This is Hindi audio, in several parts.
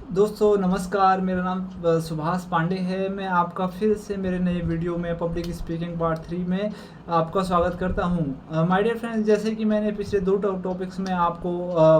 दोस्तों नमस्कार, मेरा नाम सुभाष पांडे है। मैं आपका फिर से मेरे नए वीडियो में पब्लिक स्पीकिंग पार्ट 3 में आपका स्वागत करता हूं। माय डियर फ्रेंड्स, जैसे कि मैंने पिछले दो टॉपिक्स में आपको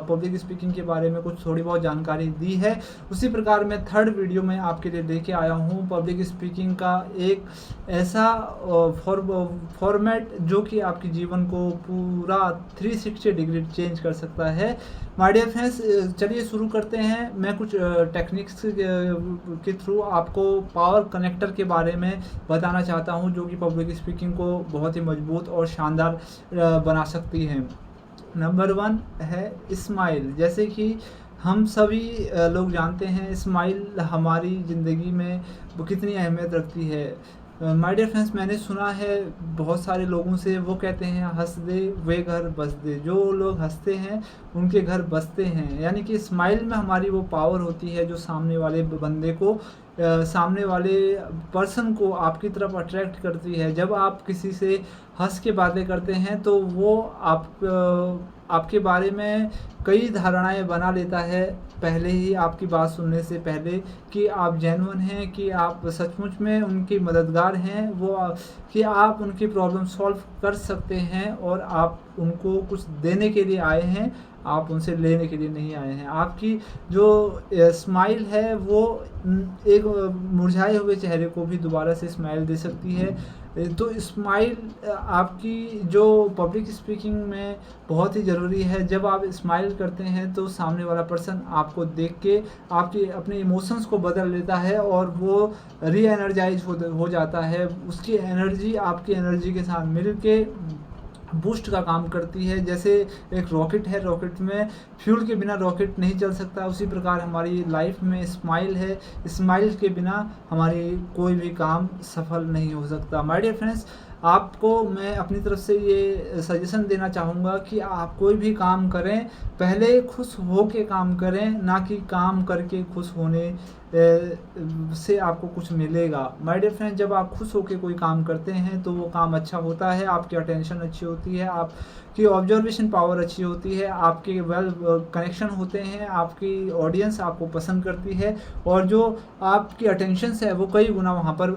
पब्लिक स्पीकिंग के बारे में कुछ थोड़ी बहुत जानकारी दी है, उसी प्रकार मैं थर्ड वीडियो में आपके लिए लेके आया हूं पब्लिक स्पीकिंग का एक ऐसा फॉर्मेट जो कि आपके जीवन को पूरा 360 डिग्री चेंज कर सकता है। माय डियर फ्रेंड्स, चलिए शुरू करते हैं। मैं कुछ टेक्निक्स के थ्रू आपको पावर कनेक्टर के बारे में बताना चाहता हूं, जो कि पब्लिक स्पीकिंग को बहुत ही मजबूत और शानदार बना सकती है। नंबर 1 है स्माइल। जैसे कि हम सभी लोग जानते हैं स्माइल हमारी ज़िंदगी में वो कितनी अहमियत रखती है। माय डियर फ्रेंड्स, मैंने सुना है बहुत सारे लोगों से, वो कहते हैं हंस दे वे घर बस दे। जो लोग हंसते हैं उनके घर बसते हैं। यानी कि स्माइल में हमारी वो पावर होती है जो सामने वाले बंदे को सामने वाले पर्सन को आपकी तरफ अट्रैक्ट करती है। जब आप किसी से हंस के बातें करते हैं तो वो आपके बारे में कई धारणाएं बना लेता है पहले ही, आपकी बात सुनने से पहले, कि आप जेन्युइन हैं, कि आप सचमुच में उनकी मददगार हैं, कि आप उनकी प्रॉब्लम सॉल्व कर सकते हैं और आप उनको कुछ देने के लिए आए हैं, आप उनसे लेने के लिए नहीं आए हैं। आपकी जो स्माइल है वो एक मुरझाए हुए चेहरे को भी दोबारा से स्माइल दे सकती है। तो स्माइल आपकी जो पब्लिक स्पीकिंग में बहुत ही ज़रूरी है। जब आप स्माइल करते हैं तो सामने वाला पर्सन आपको देख के आपके अपने इमोशंस को बदल लेता है और वो री एनर्जाइज हो जाता है। उसकी एनर्जी आपकी एनर्जी के साथ मिल के बूस्ट का काम करती है। जैसे एक रॉकेट है, रॉकेट में फ्यूल के बिना रॉकेट नहीं चल सकता, उसी प्रकार हमारी लाइफ में स्माइल है, स्माइल के बिना हमारी कोई भी काम सफल नहीं हो सकता। माय डियर फ्रेंड्स, आपको मैं अपनी तरफ से ये सजेशन देना चाहूँगा कि आप कोई भी काम करें पहले खुश हो के काम करें, ना कि काम करके खुश होने से आपको कुछ मिलेगा। माय डियर फ्रेंड, जब आप खुश होकर कोई काम करते हैं तो वो काम अच्छा होता है, आपकी अटेंशन अच्छी होती है, आपकी ऑब्जर्वेशन पावर अच्छी होती है, आपके वेल कनेक्शन होते हैं, आपकी ऑडियंस आपको पसंद करती है और जो आपकी अटेंशन है वो कई गुना वहाँ पर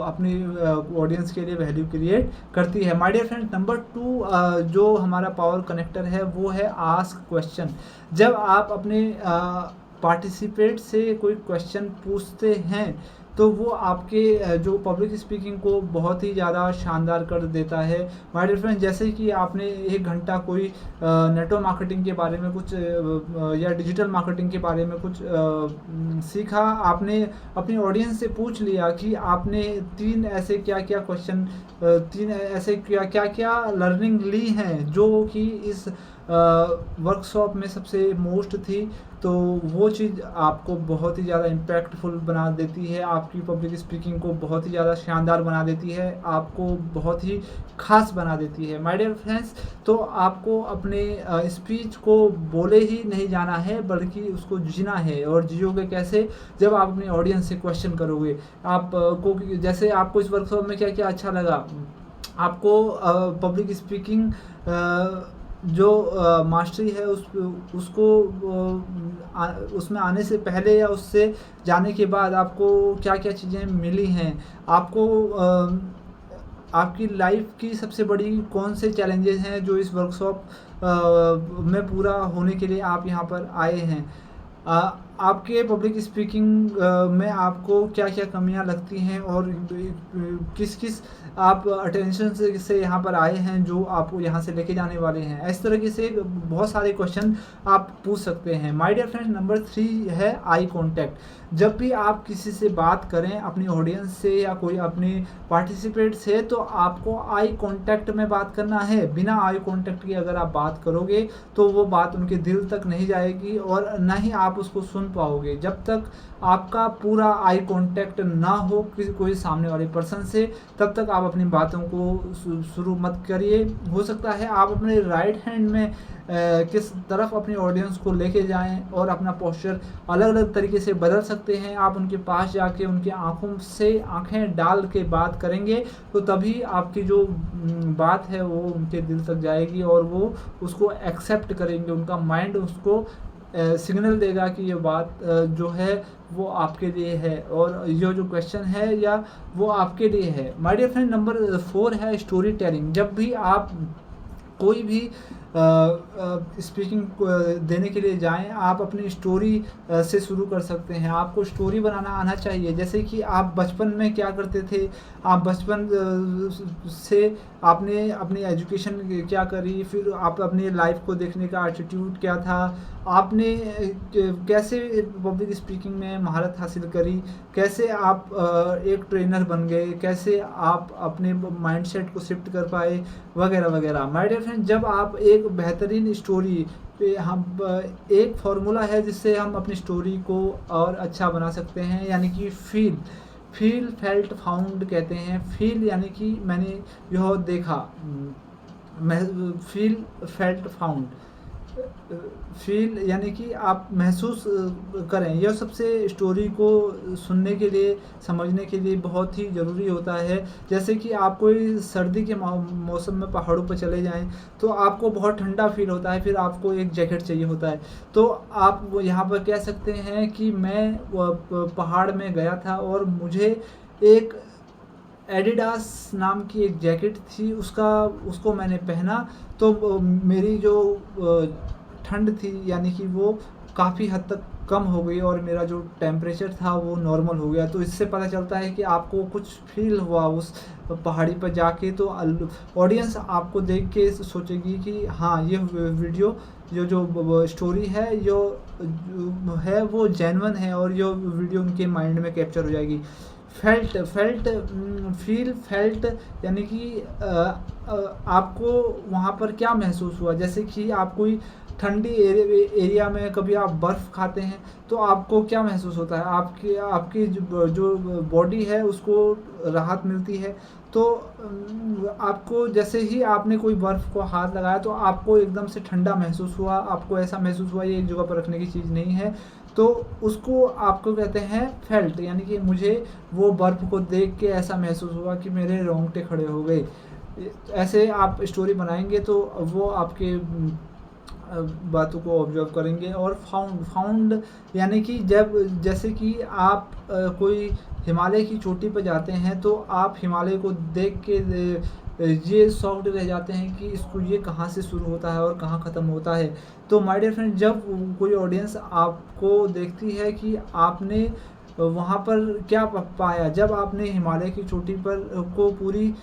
अपनी ऑडियंस के लिए वैल्यू क्रिएट करती है। माय डियर फ्रेंड, नंबर 2 जो हमारा पावर कनेक्टर है वो है आस्क क्वेश्चन। जब आप अपने पार्टिसिपेट से कोई क्वेश्चन पूछते हैं तो वो आपके जो पब्लिक स्पीकिंग को बहुत ही ज़्यादा शानदार कर देता है। माय डियर फ्रेंड, जैसे कि आपने 1 घंटा कोई नेटवर्क मार्केटिंग के बारे में कुछ या डिजिटल मार्केटिंग के बारे में कुछ सीखा, आपने अपनी ऑडियंस से पूछ लिया कि आपने 3 ऐसे क्या क्या क्वेश्चन 3 ऐसे क्या क्या लर्निंग ली हैं जो कि इस वर्कशॉप में सबसे मोस्ट थी। तो वो चीज़ आपको बहुत ही ज़्यादा इम्पैक्टफुल बना देती है, आपकी पब्लिक स्पीकिंग को बहुत ही ज़्यादा शानदार बना देती है, आपको बहुत ही खास बना देती है। माय डियर फ्रेंड्स, तो आपको अपने स्पीच को बोले ही नहीं जाना है बल्कि उसको जीना है। और जियोगे कैसे? जब आप अपने ऑडियंस से क्वेश्चन करोगे। को जैसे आपको इस वर्कशॉप में क्या क्या अच्छा लगा, आपको पब्लिक स्पीकिंग जो मास्टरी है उसको उसमें आने से पहले या उससे जाने के बाद आपको क्या क्या चीज़ें मिली हैं, आपको आपकी लाइफ की सबसे बड़ी कौन से चैलेंजेस हैं जो इस वर्कशॉप में पूरा होने के लिए आप यहाँ पर आए हैं, आपके पब्लिक स्पीकिंग में आपको क्या क्या कमियां लगती हैं और किस किस आप अटेंशन से यहाँ पर आए हैं जो आपको यहाँ से लेके जाने वाले हैं। इस तरह से बहुत सारे क्वेश्चन आप पूछ सकते हैं। माय डियर फ्रेंड्स, नंबर 3 है आई कांटेक्ट। जब भी आप किसी से बात करें अपनी ऑडियंस से या कोई अपने पार्टिसिपेट से, तो आपको आई कांटेक्ट में बात करना है। बिना आई कांटेक्ट के अगर आप बात करोगे तो वो बात उनके दिल तक नहीं जाएगी और ना ही आप उसको सुन पाओगे। जब तक आपका पूरा आई कांटेक्ट ना हो कोई सामने वाले पर्सन से, तब तक आप अपनी बातों को शुरू मत करिए। हो सकता है आप अपने राइट हैंड में किस तरफ अपनी ऑडियंस को लेके जाएं और अपना पोस्चर अलग अलग तरीके से बदल सकते हैं। आप उनके पास जाके उनकी आंखों से आंखें डाल के बात करेंगे तो तभी आपकी जो बात है वो उनके दिल तक जाएगी और वो उसको एक्सेप्ट करेंगे, उनका माइंड उसको सिग्नल देगा कि ये बात जो है वो आपके लिए है, और ये जो क्वेश्चन है या वो आपके लिए है। माय डियर फ्रेंड, नंबर 4 है स्टोरी टेलिंग। जब भी आप कोई भी स्पीकिंग देने के लिए जाएं, आप अपनी स्टोरी से शुरू कर सकते हैं। आपको स्टोरी बनाना आना चाहिए, जैसे कि आप बचपन में क्या करते थे, आप बचपन से आपने अपनी एजुकेशन क्या करी, फिर आप अपनी लाइफ को देखने का एटीट्यूड क्या था, आपने कैसे पब्लिक स्पीकिंग में महारत हासिल करी, कैसे आप एक ट्रेनर बन गए, कैसे आप अपने माइंडसेट को शिफ्ट कर पाए, वगैरह वगैरह। माय डियर फ्रेंड, जब आप एक बेहतरीन स्टोरी पे हम एक फार्मूला है जिससे हम अपनी स्टोरी को और अच्छा बना सकते हैं, यानी कि फील फेल्ट फाउंड कहते हैं। फील यानी कि मैंने यह देखा, फील फेल्ट फाउंड। फील यानी कि आप महसूस करें। यह सबसे स्टोरी को सुनने के लिए, समझने के लिए बहुत ही ज़रूरी होता है। जैसे कि आप कोई सर्दी के मौसम में पहाड़ों पर चले जाएं तो आपको बहुत ठंडा फील होता है, फिर आपको एक जैकेट चाहिए होता है। तो आप यहाँ पर कह सकते हैं कि मैं पहाड़ में गया था और मुझे एक एडिडास नाम की एक जैकेट थी, उसको मैंने पहना, तो मेरी जो ठंड थी यानी कि वो काफ़ी हद तक कम हो गई और मेरा जो टेम्परेचर था वो नॉर्मल हो गया। तो इससे पता चलता है कि आपको कुछ फील हुआ उस पहाड़ी पर जाके, तो ऑडियंस आपको देख के सोचेगी कि हाँ, ये वीडियो जो स्टोरी है जो है वो जेन्युइन है, और ये वीडियो उनके माइंड में कैप्चर हो जाएगी। फील फेल्ट यानी कि आपको वहाँ पर क्या महसूस हुआ। जैसे कि आप कोई ठंडी एरिया में कभी आप बर्फ़ खाते हैं तो आपको क्या महसूस होता है, आपकी जो बॉडी है उसको राहत मिलती है। तो आपको जैसे ही आपने कोई बर्फ़ को हाथ लगाया तो आपको एकदम से ठंडा महसूस हुआ, आपको ऐसा महसूस हुआ ये एक जगह पर रखने की चीज़ नहीं है, तो उसको आपको कहते हैं फेल्ट। यानी कि मुझे वो बर्फ़ को देख के ऐसा महसूस हुआ कि मेरे रोंगटे खड़े हो गए। ऐसे आप स्टोरी बनाएंगे तो वो आपके बातों को ऑब्जर्व करेंगे। और फाउंड यानी कि जैसे कि आप कोई हिमालय की चोटी पर जाते हैं तो आप हिमालय को देख के ये शॉक्ड रह जाते हैं कि ये कहाँ से शुरू होता है और कहाँ ख़त्म होता है। तो माय डियर फ्रेंड, जब कोई ऑडियंस आपको देखती है कि आपने वहाँ पर क्या पाया, जब आपने हिमालय की चोटी पर को पूरी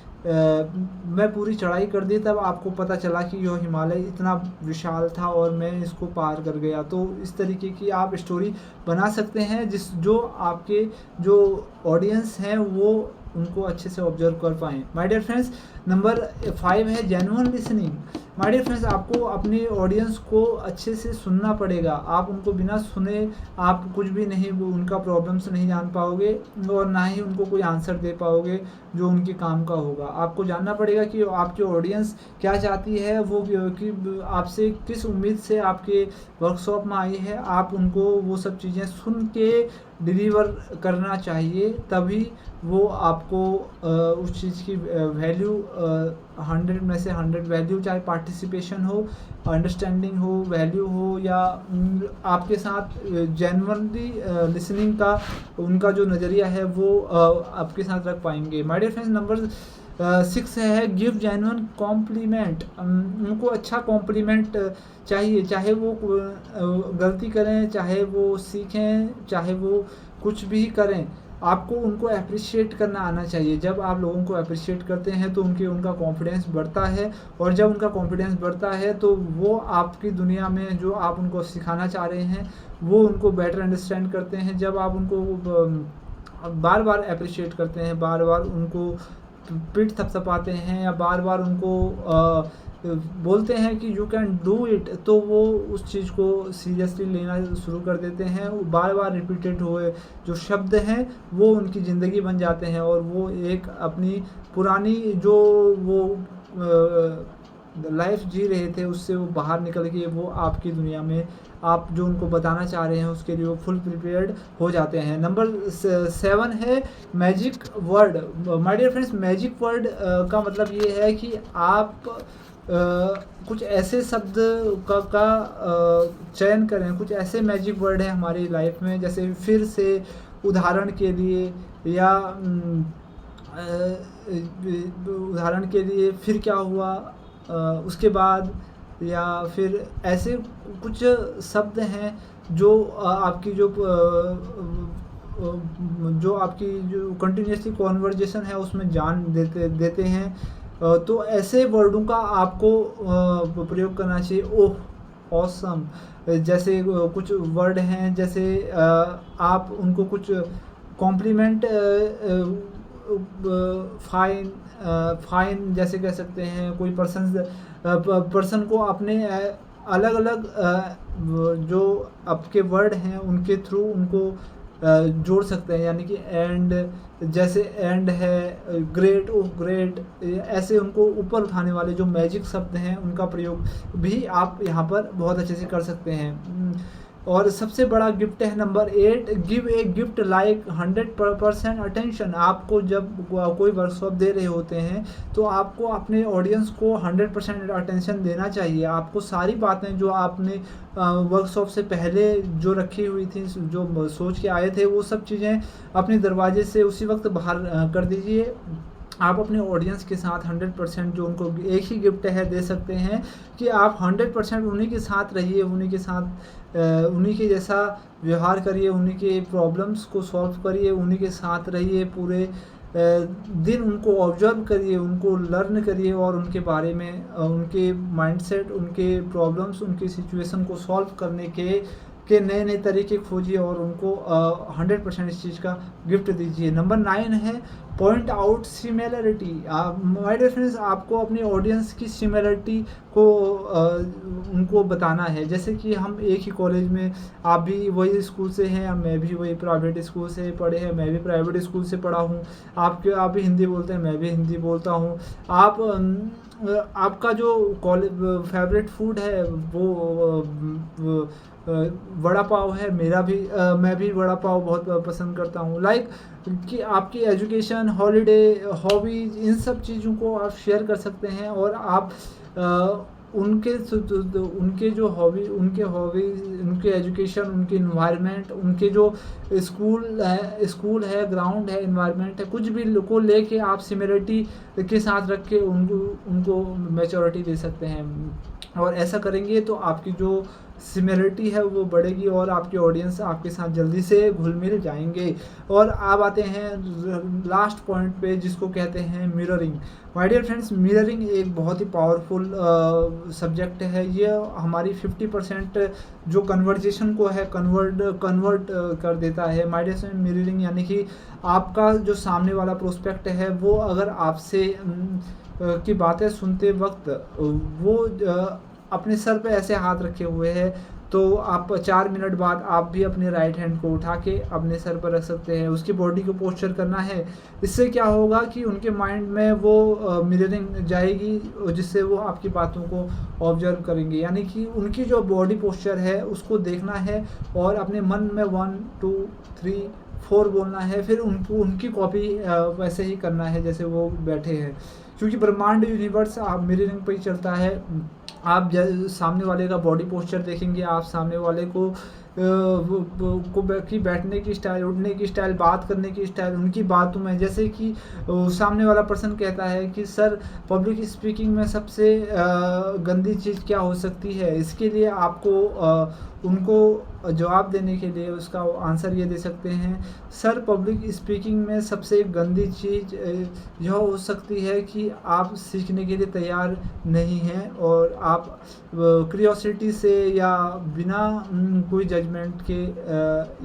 चढ़ाई कर दी, तब आपको पता चला कि यह हिमालय इतना विशाल था और मैं इसको पार कर गया। तो इस तरीके की आप स्टोरी बना सकते हैं जो आपके जो ऑडियंस हैं वो उनको अच्छे से ऑब्जर्व कर पाएँ। माय डियर फ्रेंड्स, नंबर 5 है genuine listening. My dear friends, आपको अपने ऑडियंस को अच्छे से सुनना पड़ेगा। आप उनको बिना सुने आप कुछ भी नहीं, उनका प्रॉब्लम्स नहीं जान पाओगे और ना ही उनको कोई आंसर दे पाओगे जो उनके काम का होगा। आपको जानना पड़ेगा कि आपकी ऑडियंस क्या चाहती है, वो कि आपसे किस उम्मीद से आपके वर्कशॉप में आई है। आप उनको वो सब चीज़ें सुन के डिलीवर करना चाहिए, तभी वो आपको उस चीज़ की वैल्यू 100 में से 100 वैल्यू, चाहे पार्टिसिपेशन हो, अंडरस्टैंडिंग हो, वैल्यू हो, या आपके साथ जेन्युइनली लिसनिंग का उनका जो नज़रिया है वो आपके साथ रख पाएंगे। माय डियर फ्रेंड्स, नंबर 6 है गिव जेन्युइन कॉम्प्लीमेंट। उनको अच्छा कॉम्प्लीमेंट चाहिए, चाहे वो गलती करें, चाहे वो सीखें, चाहे वो कुछ भी करें, आपको उनको अप्रिशिएट करना आना चाहिए। जब आप लोगों को अप्रिशिएट करते हैं तो उनका कॉन्फिडेंस बढ़ता है, और जब उनका कॉन्फिडेंस बढ़ता है तो वो आपकी दुनिया में जो आप उनको सिखाना चाह रहे हैं वो उनको बेटर अंडरस्टैंड करते हैं। जब आप उनको बार बार अप्रिशिएट करते हैं, बार बार उनको पीठ थपथपाते हैं, या बार बार उनको बोलते हैं कि यू कैन डू इट, तो वो उस चीज़ को सीरियसली लेना शुरू कर देते हैं। बार बार रिपीटेड हुए जो शब्द हैं वो उनकी ज़िंदगी बन जाते हैं, और वो एक अपनी पुरानी जो वो लाइफ जी रहे थे उससे वो बाहर निकल के वो आपकी दुनिया में आप जो उनको बताना चाह रहे हैं उसके लिए वो फुल प्रिपेयर्ड हो जाते हैं। नंबर 7 है magic word. My dear friends, magic word का मतलब ये है कि आप कुछ ऐसे शब्द का चयन करें, कुछ ऐसे मैजिक वर्ड हैं हमारी लाइफ में, जैसे फिर से, उदाहरण के लिए, या उदाहरण के लिए फिर क्या हुआ, उसके बाद, या फिर ऐसे कुछ शब्द हैं जो आपकी जो आपकी जो कंटिन्यूसली कॉन्वर्जेशन है उसमें जान देते हैं। तो ऐसे वर्डों का आपको प्रयोग करना चाहिए। ओह, ऑसम, जैसे कुछ वर्ड हैं, जैसे आप उनको कुछ कॉम्प्लीमेंट, फाइन, फाइन जैसे कह सकते हैं। कोई पर्सन को अपने अलग अलग जो आपके वर्ड हैं उनके थ्रू उनको जोड़ सकते हैं, यानी कि एंड, जैसे एंड है, ग्रेट, ओ ग्रेट, ऐसे उनको ऊपर उठाने वाले जो मैजिक शब्द हैं उनका प्रयोग भी आप यहाँ पर बहुत अच्छे से कर सकते हैं। और सबसे बड़ा गिफ्ट है number 8, give a gift like 100% attention. आपको जब कोई वर्कशॉप दे रहे होते हैं तो आपको अपने ऑडियंस को 100% अटेंशन देना चाहिए। आपको सारी बातें जो आपने वर्कशॉप से पहले जो रखी हुई थी, जो सोच के आए थे, वो सब चीज़ें अपने दरवाजे से उसी वक्त बाहर कर दीजिए। आप अपने ऑडियंस के साथ 100% जो उनको एक ही गिफ्ट है दे सकते हैं कि आप 100% उन्हीं के साथ रहिए, उन्हीं के साथ उन्हीं के जैसा व्यवहार करिए, उन्हीं के प्रॉब्लम्स को सॉल्व करिए, उन्हीं के साथ रहिए, पूरे दिन उनको ऑब्जर्व करिए, उनको लर्न करिए और उनके बारे में उनके माइंडसेट, उनके प्रॉब्लम्स, उनकी सिचुएशन को सॉल्व करने के नए नए तरीके खोजिए और उनको 100% इस चीज़ का गिफ्ट दीजिए। नंबर 9 है point out similarity. My dear friends, आपको अपनी ऑडियंस की सिमिलरिटी को उनको बताना है। जैसे कि हम एक ही कॉलेज में, आप भी वही स्कूल से हैं, मैं भी वही प्राइवेट स्कूल से पढ़े हैं, मैं भी प्राइवेट स्कूल से पढ़ा हूँ। आप भी हिंदी बोलते हैं, मैं भी हिंदी बोलता हूँ। आपका जो कॉलेज फेवरेट फूड है वो वड़ा पाव है, मेरा भी मैं भी वड़ा पाव बहुत पसंद करता हूँ। लाइक कि आपकी एजुकेशन, हॉलीडे, हॉबीज, इन सब चीज़ों को आप शेयर कर सकते हैं और आप उनके जो हॉबी, उनके एजुकेशन, उनके इन्वायरमेंट, उनके जो स्कूल है, ग्राउंड है, इन्वायरमेंट है, कुछ भी को लेके आप सिमिलरिटी के साथ रख के उनको मैच्योरिटी दे सकते हैं। और ऐसा करेंगे तो आपकी जो सिमिलरिटी है वो बढ़ेगी और आपकी ऑडियंस आपके साथ जल्दी से घुल मिल जाएंगे। और आप आते हैं लास्ट पॉइंट पे, जिसको कहते हैं mirroring. My dear friends, mirroring एक बहुत ही पावरफुल सब्जेक्ट है। ये हमारी 50% जो कन्वर्जेशन को है कन्वर्ट कर देता है। माय डियर फ्रेंड्स, मिररिंग यानी कि आपका जो सामने वाला प्रोस्पेक्ट है वो अगर आपसे की बातें सुनते वक्त वो अपने सर पे ऐसे हाथ रखे हुए है, तो आप 4 मिनट बाद आप भी अपने राइट हैंड को उठा के अपने सर पर रख सकते हैं। उसकी बॉडी को पोस्चर करना है। इससे क्या होगा कि उनके माइंड में वो मिररिंग जाएगी, जिससे वो आपकी बातों को ऑब्जर्व करेंगे। यानी कि उनकी जो बॉडी पोस्चर है उसको देखना है और अपने मन में 1 2 3 4 बोलना है, फिर उनकी कॉपी वैसे ही करना है जैसे वो बैठे हैं। क्योंकि ब्रह्मांड, यूनिवर्स आप मिररिंग पर ही चलता है। आप सामने वाले का बॉडी पोस्चर देखेंगे, आप सामने वाले को की बैठने की स्टाइल, उठने की स्टाइल, बात करने की स्टाइल, उनकी बातों में, जैसे कि सामने वाला पर्सन कहता है कि सर पब्लिक स्पीकिंग में सबसे गंदी चीज़ क्या हो सकती है, इसके लिए आपको उनको जवाब देने के लिए उसका आंसर ये दे सकते हैं, सर पब्लिक स्पीकिंग में सबसे गंदी चीज़ यह हो सकती है कि आप सीखने के लिए तैयार नहीं हैं और आप क्यूरियोसिटी से या बिना कोई जजमेंट के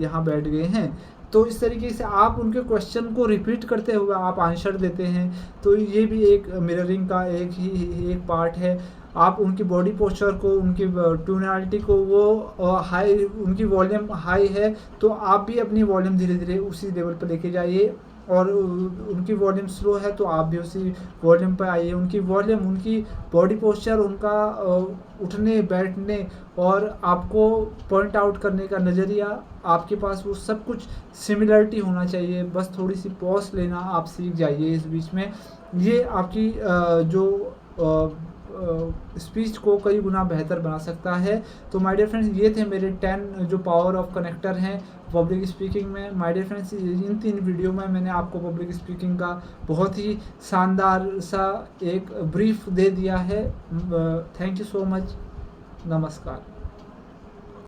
यहाँ बैठ गए हैं। तो इस तरीके से आप उनके क्वेश्चन को रिपीट करते हुए आप आंसर देते हैं। तो ये भी एक मिररिंग का एक पार्ट है। आप उनकी बॉडी पोस्चर को, उनकी टोनालिटी को, वो हाई, उनकी वॉल्यूम हाई है तो आप भी अपनी वॉल्यूम धीरे धीरे उसी लेवल पर लेके जाइए, और उनकी वॉल्यूम स्लो है तो आप भी उसी वॉल्यूम पर आइए। उनकी वॉल्यूम, उनकी बॉडी पोस्चर, उनका उठने बैठने और आपको पॉइंट आउट करने का नज़रिया, आपके पास वो सब कुछ सिमिलरिटी होना चाहिए। बस थोड़ी सी पॉज लेना आप सीख जाइए इस बीच में। ये आपकी जो स्पीच को कई गुना बेहतर बना सकता है। तो माय डियर फ्रेंड्स, ये थे मेरे 10 जो पावर ऑफ कनेक्टर हैं पब्लिक स्पीकिंग में। माय डियर फ्रेंड्स, इन 3 वीडियो में मैंने आपको पब्लिक स्पीकिंग का बहुत ही शानदार सा एक ब्रीफ दे दिया है। Thank you so much. नमस्कार।